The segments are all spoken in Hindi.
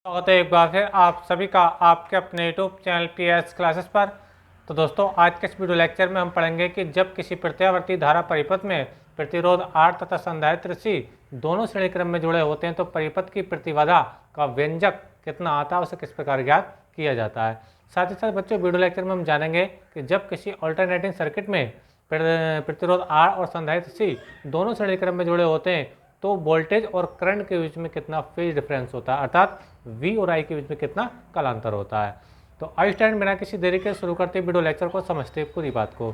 स्वागत है एक बार फिर आप सभी का आपके अपने यूट्यूब चैनल PS क्लासेस पर। तो दोस्तों, आज के इस वीडियो लेक्चर में हम पढ़ेंगे कि जब किसी प्रत्यावर्ती धारा परिपथ में प्रतिरोध R तथा संधारित्र C दोनों श्रेणी क्रम में जुड़े होते हैं तो परिपथ की प्रतिबाधा का व्यंजक कितना आता है, उसे किस प्रकार ज्ञात किया जाता है। साथ ही साथ बच्चों, वीडियो लेक्चर में हम जानेंगे कि जब किसी ऑल्टरनेटिंग सर्किट में प्रतिरोध R और संधारित्र C दोनों श्रेणी क्रम में जुड़े होते हैं तो वोल्टेज और करंट के बीच में कितना फेज डिफरेंस होता है, अर्थात V और I के बीच में कितना कालांतर होता है। तो आई स्टैंड बिना किसी देरी के शुरू करते वीडियो लेक्चर को समझते पूरी बात को।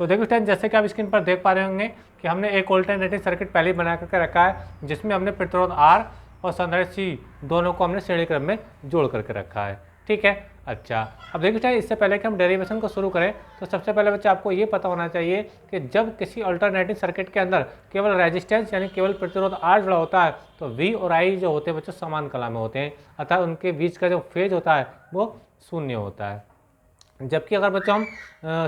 तो देखो स्टैंड, जैसे कि आप स्क्रीन पर देख पा रहे होंगे कि हमने एक ऑल्टरनेटिव सर्किट पहले बना करके रखा है जिसमें हमने प्रतिरोध R और संधारित्र C दोनों को हमने श्रेणी क्रम में जोड़ करके रखा है। ठीक है, अच्छा। अब देखिए स्टैंड, इससे पहले कि हम डेरिवेशन को शुरू करें तो सबसे पहले बच्चे आपको ये पता होना चाहिए कि जब किसी अल्टरनेटिव सर्किट के अंदर केवल रेजिस्टेंस यानी केवल प्रतिरोध R जुड़ा होता है तो V और I जो होते हैं बच्चों समान कला में होते हैं, अर्थात उनके बीच का जो फेज होता है वो शून्य होता है। जबकि अगर बच्चों हम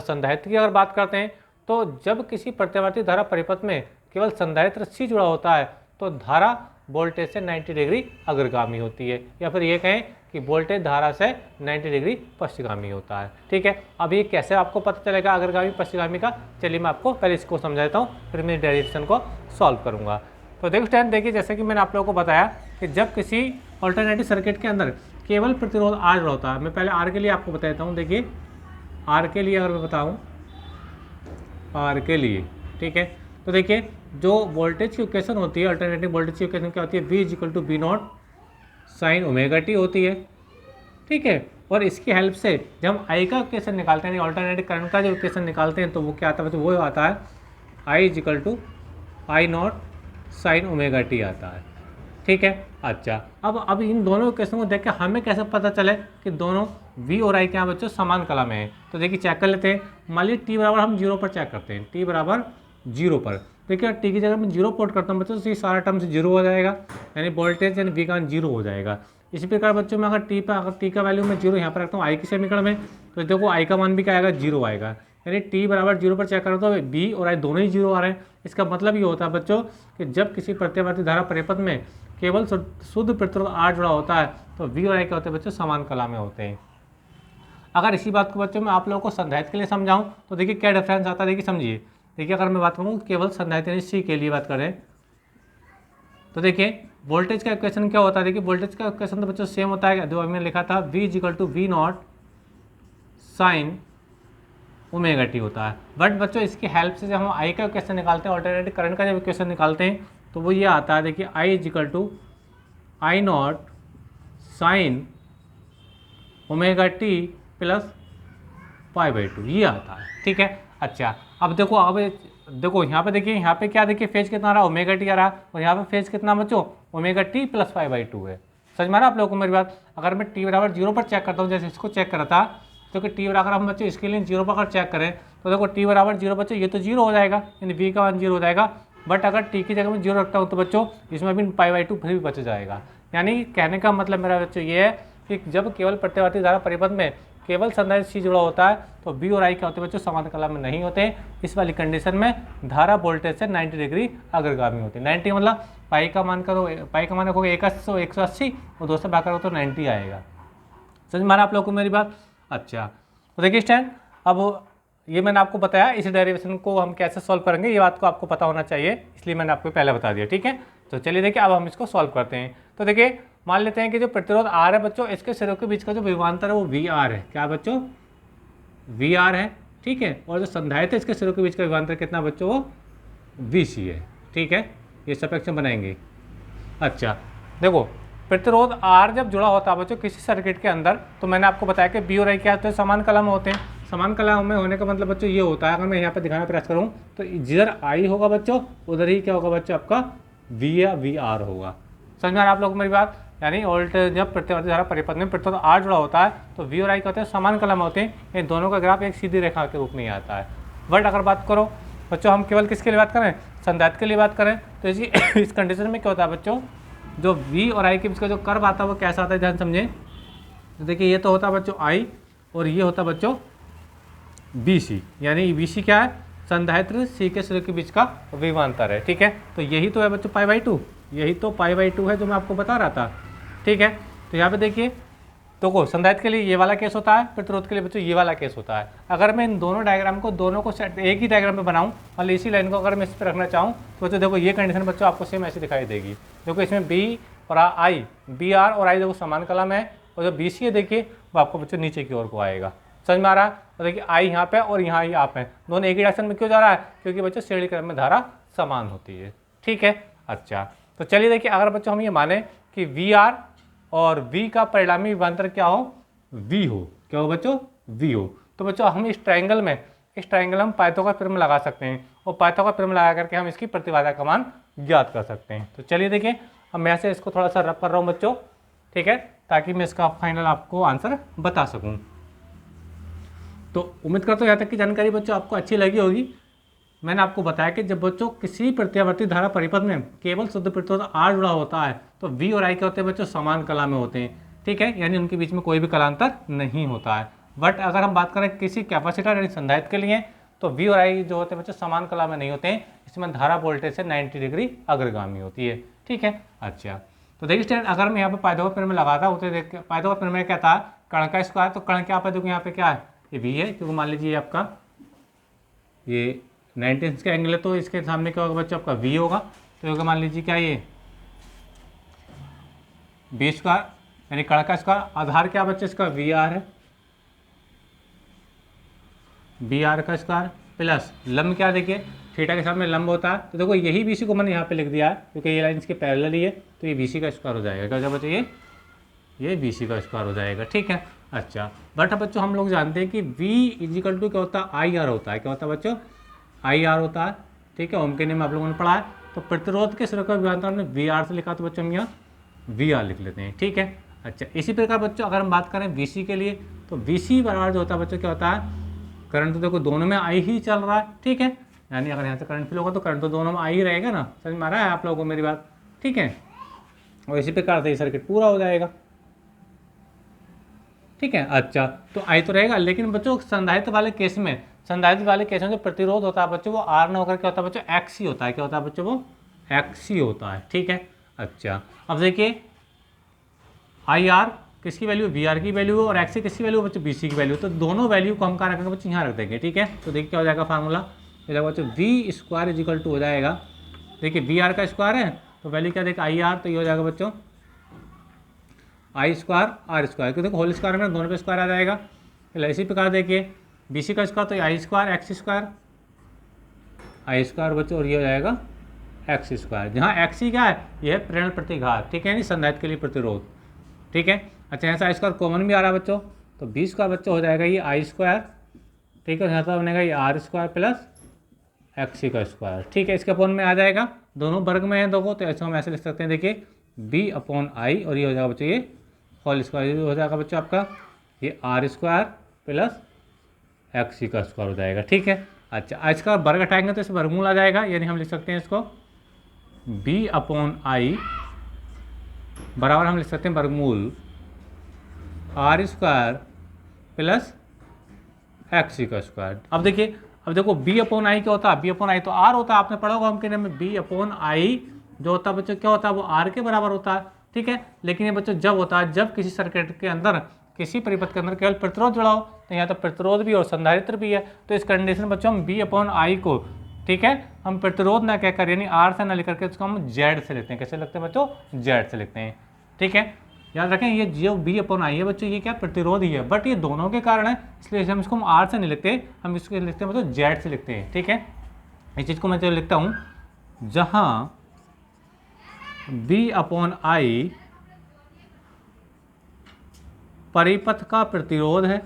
संधारित्र की अगर बात करते हैं तो जब किसी प्रत्यावर्ती धारा परिपथ में केवल संधारित्र C जुड़ा होता है तो धारा वोल्टेज से 90 डिग्री अग्रगामी होती है, या फिर ये कहें कि वोल्टेज धारा से 90 डिग्री पश्चिमगामी होता है। ठीक है, अब ये कैसे आपको पता चलेगा अग्रगामी पश्चिमगामी का, चलिए मैं आपको पहले इसको समझा देता हूँ, फिर मैं डेरिवेशन को सॉल्व करूँगा। तो देखो स्टैंड, देखिए जैसे कि मैंने आप लोगों को बताया कि जब किसी ऑल्टरनेटिव सर्किट के अंदर केवल प्रतिरोध R जुड़ा होता है, मैं पहले R के लिए आपको बता देता हूँ। देखिए R के लिए अगर मैं बताऊँ R के लिए, ठीक है, तो देखिए जो वोल्टेज की इक्वेशन होती है, अल्टरनेटिव वोल्टेज की इक्वेशन क्या होती है, V = V0 sin ω t होती है। ठीक है, और इसकी हेल्प से जब हम I का इक्वेशन निकालते हैं, अल्टरनेटिव करंट का जो इक्वेशन निकालते हैं तो वो क्या आता है, तो वो आता है I = I0 sin ω t आता है। ठीक है, अच्छा। अब इन दोनों इक्वेशन को देख के हमें कैसे पता चले कि दोनों V और I क्या बच्चों समान कला में है, तो देखिए चेक कर लेते हैं। मान लीजिए t बराबर हम 0 पर चेक करते हैं, t बराबर 0 पर, देखिए t की जगह मैं 0 पुट करता हूँ बच्चों तो ये सारा टर्म से 0 हो जाएगा, यानी वोल्टेज यानी V का 0 हो जाएगा। इसी प्रकार बच्चों में अगर t का वैल्यू मैं 0 यहाँ पर रखता हूँ I के समीकरण में, तो देखो I का मान भी क्या आएगा, 0 आएगा, यानी t बराबर 0 पर चेक करो तो V और I दोनों ही 0 आ रहे हैं। इसका मतलब ये होता है बच्चों कि जब किसी प्रत्यावर्ती धारा परिपथ में केवल शुद्ध प्रतिरोध R जुड़ा होता है तो V और I क्या होते हैं बच्चों, समान कला में होते हैं। अगर इसी बात को बच्चों मैं आप लोगों को संधारित्र के लिए समझाऊं तो देखिए क्या डिफरेंस आता है, देखिए समझिए। देखिए अगर मैं बात करूँ केवल संधारित्र यानी C के लिए बात करें तो देखिए वोल्टेज का इक्वेशन क्या होता है, देखिए वोल्टेज का इक्वेशन तो बच्चों सेम होता है, जो अभी मैंने लिखा था V = V0 sin ω t होता है। बट बच्चों इसकी हेल्प से जब हम I का इक्वेशन निकालते हैं, ऑल्टरनेटिव करंट का जब इक्वेशन निकालते हैं तो वो ये आता है, देखिए I = I0 sin ω t plus π/2 ये आता है। ठीक है, अच्छा। अब देखो यहाँ पे देखिए, यहाँ पे क्या देखिए फेज कितना आ रहा है, ω t आ रहा है, और यहाँ पे फेज कितना बच्चों, ω t प्लस π/2 है। समझ में आ रहा आप लोगों को मेरी बात। अगर मैं t बराबर 0 पर चेक करता हूँ, जैसे इसको चेक करा था, तो कि t बराबर हम बच्चों इसके लिए 0 पर अगर चेक करें तो देखो t बराबर 0 बच्चों ये तो 0 हो जाएगा, यानी v का मान 0 हो जाएगा। बट अगर t की जगह में 0 रखता हूँ तो बच्चों इसमें भी π/2 फिर भी बच जाएगा। यानी कहने का मतलब मेरा बच्चों ये है कि जब केवल प्रत्यावर्ती धारा परिपथ में केवल संधारित्र C जुड़ा होता है तो V और I क्या होते हैं बच्चों, समान कला में नहीं होते। इस वाली कंडीशन में धारा वोल्टेज से 90 डिग्री अग्रगामी होती है। 90 मतलब पाई का मान करो, पाई का मान रखोगे 180 और 2 से भाग करो तो 90 आएगा। समझ माना आप लोगों को मेरी बात। अच्छा, तो देखिए स्टैंड, अब ये मैंने आपको बताया, इस डेरिवेशन को हम कैसे सॉल्व करेंगे ये बात को आपको पता होना चाहिए, इसलिए मैंने आपको पहले बता दिया। ठीक है, तो चलिए देखिए अब हम इसको सॉल्व करते हैं। तो देखिए मान लेते हैं कि जो प्रतिरोध R है बच्चों, इसके सिरों के बीच का जो विभवांतर है वो VR है। क्या बच्चों, VR है। ठीक है, और जो संधारित्र है इसके सिरों के बीच का विभवांतर कितना बच्चों, वो VC है। ठीक है, ये सपेक्षम बनाएंगे। अच्छा, देखो प्रतिरोध R जब जुड़ा होता है बच्चों किसी सर्किट के अंदर, तो मैंने आपको बताया कि V और I क्या होते हैं, समान कला में होते हैं। समान कला में होने का मतलब बच्चों ये होता है, अगर मैं यहाँ पे दिखाने का प्रयास करूँ तो जिधर I होगा बच्चों उधर ही क्या होगा बच्चों, आपका V या VR होगा। समझ में आ रहा आप लोग मेरी बात। यानी जब प्रत्यावर्ती धारा परिपथ में प्रतिरोध R जुड़ा होता है तो V और I क्या होते हैं, समान कला में होते हैं। ये दोनों का ग्राफ एक सीधी रेखा के रूप में ही आता है। बट अगर बात करो बच्चों हम केवल किसके लिए बात करें, संधारित्र के लिए बात करें, तो इस कंडीशन में क्या होता है बच्चों, जो V और I के बीच का जो कर्व आता है वो कैसा आता है, ध्यान समझें। तो देखिए ये तो होता है बच्चों I और ये होता है बच्चों BC, यानी BC क्या है, संधारित्र C के सिरों के बीच का विभवांतर है। ठीक है, तो यही तो है बच्चों π/2, यही तो π/2 है जो मैं आपको बता रहा था। ठीक है, तो यहाँ पे देखिए, तो संधारित्र के लिए ये वाला केस होता है, प्रतिरोध के लिए बच्चों ये वाला केस होता है। अगर मैं इन दोनों डायग्राम को सेट एक ही डायग्राम में बनाऊं और इसी लाइन को अगर मैं इस पर रखना चाहूँ तो बच्चों देखो ये कंडीशन बच्चों आपको सेम ऐसी दिखाई देगी। देखो इसमें बी और आई, बी आर और आई देखो समान कलम है, और जो बी सी है देखिए वो आपको बच्चों नीचे की ओर को आएगा। समझ में आ रहा है? और देखिए आई यहाँ पे और यहाँ ही आप हैं, दोनों एक ही डायरेक्शन में क्यों जा रहा है? क्योंकि बच्चों श्रेणी क्रम में धारा समान होती है। ठीक है, अच्छा तो चलिए देखिए, अगर बच्चों हम ये माने कि वी आर और वी का परिणामी विभवांतर क्या हो? वी हो। क्या हो बच्चों? वी हो। तो बच्चों हम इस ट्रायंगल में हम पाइथागोरस प्रमेय लगा सकते हैं, और पाइथागोरस प्रमेय लगा करके हम इसकी प्रतिबाधा का मान ज्ञात कर सकते हैं। तो चलिए देखिए, अब मैं से इसको थोड़ा सा रब कर रहा हूँ बच्चों, ठीक है, ताकि मैं इसका फाइनल आपको आंसर बता सकूँ। तो उम्मीद करता हूँ यहाँ तक की जानकारी बच्चों आपको अच्छी लगी होगी। मैंने आपको बताया कि जब बच्चों किसी प्रत्यावर्ती धारा परिपथ में केवल शुद्ध प्रतिरोध R जुड़ा होता है तो V और I क्या होते हैं बच्चों? समान कला में होते हैं। ठीक है, यानी उनके बीच में कोई भी कलांतर नहीं होता है। बट अगर हम बात करें किसी कैपेसिटर यानी संधारित्र के लिए तो V और I जो होते हैं बच्चों समान कला में नहीं होते हैं, इसमें धारा वोल्टेज से 90 डिग्री अग्रगामी होती है। ठीक है, अच्छा तो देखिए स्टूडेंट, अगर मैं यहाँ पे पाइथागोरस प्रमेय लगाता हूँ तो देख पाइथागोरस प्रमेय क्या था? कर्ण का स्क्वायर। तो कर्ण क्या पे देखो यहाँ पे क्या है? ये V है, क्योंकि मान लीजिए आपका ये 90 इंच का एंगल है तो इसके सामने क्या होगा बच्चों? आपका V होगा। तो होगा मान लीजिए क्या ये बी स्क्वायर यानी कर्ण का स्क्वायर। आधार क्या बच्चे? इसका वी आर है, बी आर का स्क्वायर प्लस लंब क्या देखिए थीटा के सामने लंब होता है। तो देखो यही बी सी को मैंने यहाँ पे लिख दिया है क्योंकि ये लाइन इसके पैरेलल ही है, तो ये बी सी का स्क्वायर हो जाएगा। क्या हो जाएगा बच्चों? ये बी सी का स्क्वायर हो जाएगा। ठीक है, अच्छा बट बच्चों हम लोग जानते हैं कि V इजिकल टू क्या होता है? आई आर होता है। क्या होता है बच्चों? आई आर होता है। ठीक है, ओम के नियम आप लोगों ने पढ़ा है। तो प्रतिरोध के श्रेणी विभवांतर हमने वी आर से लिखा, तो बच्चों हम यहाँ वी आर लिख लेते हैं। ठीक है, अच्छा इसी प्रकार बच्चों अगर हम बात करें वी सी के लिए तो वी सी बराबर जो होता है बच्चों क्या होता है? करंट तो देखो दोनों में आई ही चल रहा है। ठीक है, यानी अगर यहाँ से करंट फ्लो होगा तो करंट तो दोनों में आई ही रहेगा ना। समझ में आ रहा है आप लोगों को मेरी बात? ठीक है, और इसी प्रकार से ये सर्किट पूरा हो जाएगा। ठीक है, अच्छा तो आई तो रहेगा, लेकिन बच्चों संधारित्र वाले केस में जो प्रतिरोध होता है बच्चों वो आर न होकर क्या होता है बच्चों? एक्स ही होता है। क्या होता है बच्चों? वो एक्स ही होता है। ठीक है, अच्छा अब देखिए आई आर किसकी वैल्यू? वी आर की वैल्यू और एक्स किसकी वैल्यू बच्चों? बी सी की वैल्यू। तो दोनों वैल्यू को हम कहाँ रखेंगे बच्चों? यहाँ रख देंगे। ठीक है, तो देखिए क्या हो जाएगा फार्मूला? हो जाएगा बच्चों वी स्क्वायर इजिकल टू हो जाएगा, देखिए वी आर का स्क्वायर है तो वैल्यू क्या देखिए आई आर, तो ये हो जाएगा बच्चों आई स्क्वायर आर स्क्वायर, क्योंकि होल स्क्वायर में दोनों पे स्क्वायर आ जाएगा। इसी प्रकार देखिए बी सी का स्क्वायर तो आई स्क्वायर एक्स स्क्वायर आई स्क्वायर बच्चों, और ये हो जाएगा एक्स स्क्वायर, जहाँ एक्स ही क्या है? ये है प्रेरण प्रतिघात। ठीक है, नहीं संधारित्र के लिए प्रतिरोध। ठीक है, अच्छा यहाँ से आई स्क्वायर कॉमन भी आ रहा है बच्चों, तो बी स्क्वायर बच्चों हो जाएगा ये आई स्क्वायर। ठीक है, यहाँ से बनेगा ये आर स्क्वायर प्लस एक्स का स्क्वायर। ठीक है, इसके अपॉन में आ जाएगा, दोनों वर्ग में है दोगो, तो ऐसे हम ऐसे लिख सकते हैं देखिए बी अपॉन आई, और ये हो जाएगा बच्चों ये होल स्क्वायर हो जाएगा बच्चों आपका ये आर स्क्वायर प्लस एक्स का स्क्वायर हो जाएगा। ठीक है, अच्छा इसका वर्ग हटाएंगे तो इस वर्गमूल आ जाएगा, यानी हम लिख सकते हैं इसको बी अपॉन आई बराबर हम लिख सकते हैं वर्गमूल आर स्क्वायर प्लस एक्स का स्क्वायर। अब देखो बी अपॉन आई क्या होता है? बी अपॉन आई तो आर होता है, आपने पढ़ा होगा हम कहने में बी अपॉन आई जो होता है बच्चों क्या होता है? वो आर के बराबर होता है। ठीक है, लेकिन ये बच्चों जब होता है जब किसी सर्किट के अंदर किसी परिपथ के अंदर केवल प्रतिरोध जुड़ा हो, तो यहाँ तो प्रतिरोध भी और संधारित्र भी है। तो इस कंडीशन बच्चों हम बी अपॉन आई को, ठीक है, हम प्रतिरोध ना कहकर यानी आर से ना लेकर के उसको हम जेड से लिखते हैं। कैसे लिखते हैं बच्चों? जेड से लिखते हैं। ठीक है, याद रखें ये जो बी अपॉन आई है बच्चों ये क्या प्रतिरोध ही है, बट ये दोनों के कारण है, इसलिए हम इसको आर से नहीं लिखते, हम इसको लिखते हैं बच्चों जेड से लिखते हैं। ठीक है, इस चीज़ को मैं तो लिखता हूँ जहाँ बी अपॉन आई परिपथ का प्रतिरोध है,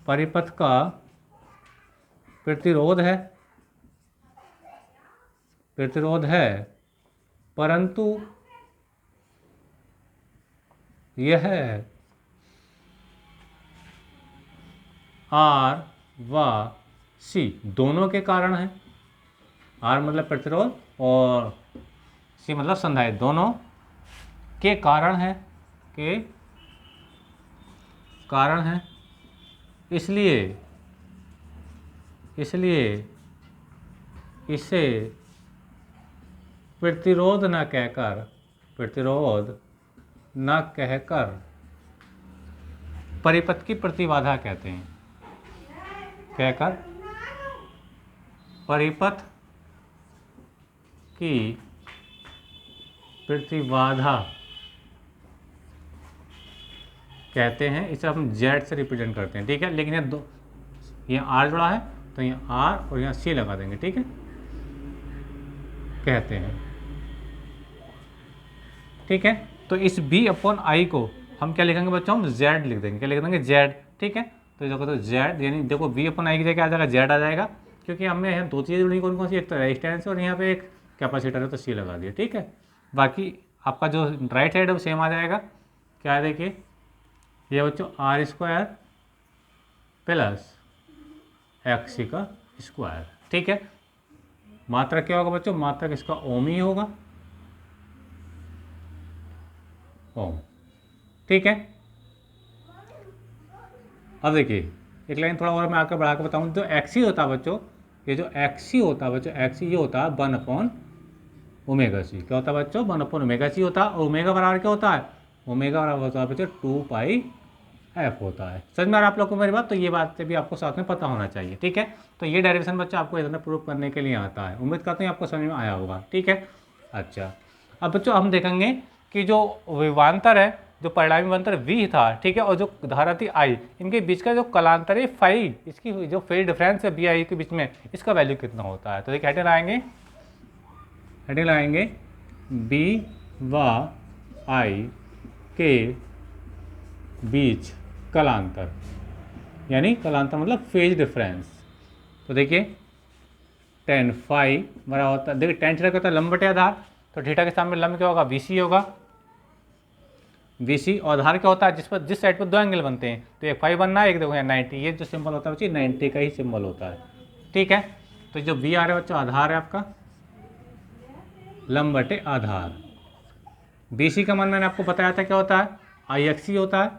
परिपथ का प्रतिरोध है, परंतु यह आर व सी दोनों के कारण है। आर मतलब प्रतिरोध और सी मतलब संधारित्र, दोनों के कारण है, इसलिए इसे प्रतिरोध न कहकर न कहकर परिपथ की प्रतिबाधा कहते हैं। कहकर परिपथ की प्रतिबाधा कहते हैं। इसे हम Z से रिप्रेजेंट करते हैं, ठीक है। लेकिन ये दो, यहाँ R जुड़ा है तो यहाँ R और यहाँ C लगा देंगे, ठीक है। कहते हैं, ठीक है। तो इस B/I को हम क्या लिखेंगे बच्चों, हम Z लिख देंगे। क्या लिख देंगे, Z, ठीक है। तो देखो तो Z यानी देखो B/I की जगह आ जाएगा Z आ जाएगा, क्योंकि हमने यहाँ दो चीज़ें जुड़ी, कौन कौन सी, एक तो रेजिस्टेंस और यहाँ पे एक कैपेसिटर है तो C लगा दिया, ठीक है। बाकी आपका जो राइट साइड है वो सेम आ जाएगा। क्या है देखिए, ये बच्चों R² प्लस XC का स्क्वायर, ठीक है। मात्रक क्या होगा बच्चों, मात्रक इसका ओम ही होगा, ओम, ठीक है। अब देखिए एक लाइन थोड़ा और मैं आकर बढ़ा कर बताऊँ, जो XC होता है बच्चों, ये जो XC होता है बच्चों, XC ये होता है 1/ωc। क्या होता है बच्चों, 1/ωc होता है। और ओमेगा बराबर क्या होता है, ओमेगा बराबर होता है बच्चों 2πf होता है। समझ में आ रहा है आप लोग को मेरी बात। तो ये बात भी आपको साथ में पता होना चाहिए, ठीक है। तो ये डेरिवेशन बच्चों आपको इतना प्रूव करने के लिए आता है। उम्मीद करते हैं आपको समझ में आया होगा, ठीक है। अच्छा, अब बच्चों हम देखेंगे कि जो विभवांतर है, जो परिणामी विभवांतर V था, ठीक है, और जो धारा थी I, इनके बीच का जो कलांतर है फाई, इसकी जो फेज डिफरेंस है BI के बीच में, इसका वैल्यू कितना होता है। तो देखिए हेडिंग लगाएंगे B व I के बीच कलांतर, यानी कलांतर मतलब फेज डिफरेंस। तो देखिए tan फाई बराबर होता है, देखिए tan थीटा क्या होता है, लंब बटे आधार। तो थीटा के सामने लंब क्या होगा, BC होगा, BC। और आधार क्या होता है, जिस साइड पर दो एंगल बनते हैं, तो एक फाई बनना है, एक देखो यहाँ 90। ये जो सिंबल होता है बच्चे 90 का ही सिंबल होता है, ठीक है। तो जो B आ रहा है बच्चों, आधार है आपका, लंब बटे आधार। BC का मान मैंने आपको बताया था क्या होता है, IXC होता है,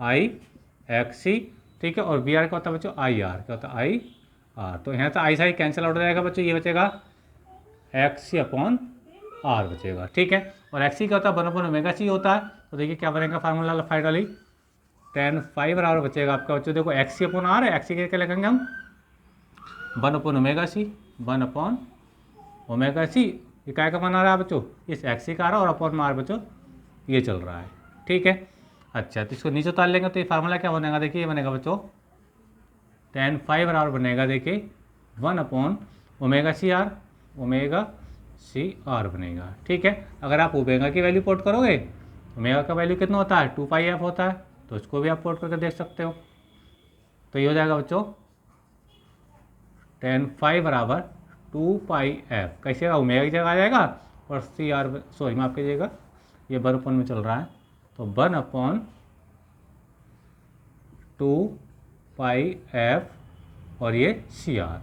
IXC, ठीक है। और BR क्या होता है बच्चों, IR, क्या होता है, IR। तो यहाँ से I से कैंसिल आउट हो जाएगा बच्चों, ये बचेगा XC/R बचेगा, ठीक है। और XC क्या होता है, 1/ωc होता है। तो देखिए क्या बनेगा फार्मूला फाइनली, tan फाई बराबर बचेगा आपका बच्चों, देखो XC/R है, XC के क्या लिखेंगे हम, 1/ωc, 1/ωc। ये क्या का मान आ रहा है बच्चों, इस XC का आ रहा है, और अपॉन में R बच्चों ये चल रहा है, ठीक है। अच्छा, तो इसको नीचे उतार लेंगे तो ये फार्मूला क्या बनेगा, देखिए ये बनेगा बच्चों, tan फाई बराबर बनेगा देखिए 1/ωcR, ωcR बनेगा, ठीक है। अगर आप ओमेगा की वैल्यू पोर्ट करोगे, ओमेगा का वैल्यू कितना होता है, 2πf होता है, तो इसको भी आप पोर्ट करके देख सकते हो। तो ये हो जाएगा बच्चों tan फाई बराबर 2πf, कैसे ओमेगा की जगह आ जाएगा, और CR, सॉरी माफ कीजिएगा, ये 1 में चल रहा है, तो 1/2πf और ये CR।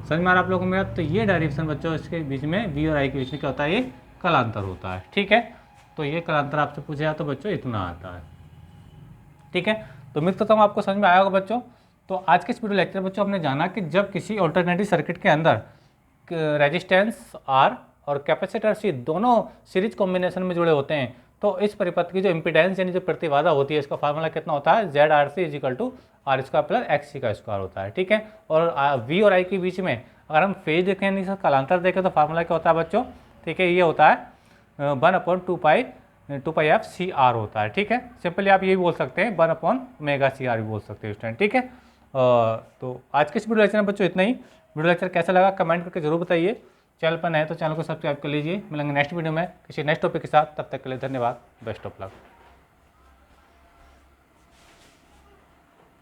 समझ में आ रहा आप लोगों को मेरा। तो ये डेरिवेशन बच्चों इसके बीच में V और I के बीच में क्या होता है, ये कलांतर होता है, ठीक है। तो ये कलांतर आपसे पूछा जाए तो बच्चों इतना आता है, ठीक है। तो उम्मीद करता हूँ आपको समझ में आया होगा बच्चों। तो आज के इस वीडियो लेक्चर बच्चों हमने जाना कि जब किसी ऑल्टरनेटिव सर्किट के अंदर रेजिस्टेंस R और कैपेसिटर C दोनों सीरीज कॉम्बिनेशन में जुड़े होते हैं, तो इस परिपथ की जो इम्पीडेंस यानी जो प्रतिबाधा होती है, इसका फार्मूला कितना होता है, ZRC = R² प्लस XC का स्क्वायर होता है, ठीक है। और V और I के बीच में अगर हम फेज देखें यानी कलांतर देखें तो फार्मूला क्या होता है बच्चों, ठीक है, ये होता है 1/2πf CR होता है, ठीक है। सिंपली आप ये भी बोल सकते हैं 1/ωcR भी बोल सकते हैं स्टूडेंट, ठीक है। तो आज के इस वीडियो लेक्चर में बच्चों इतना ही। वीडियो लेक्चर कैसा लगा कमेंट करके जरूर बताइए। चैनल पर नए तो चैनल को सब्सक्राइब कर लीजिए। मिलेंगे नेक्स्ट वीडियो में किसी नेक्स्ट टॉपिक के साथ, तब तक के लिए धन्यवाद, बेस्ट ऑफ लक।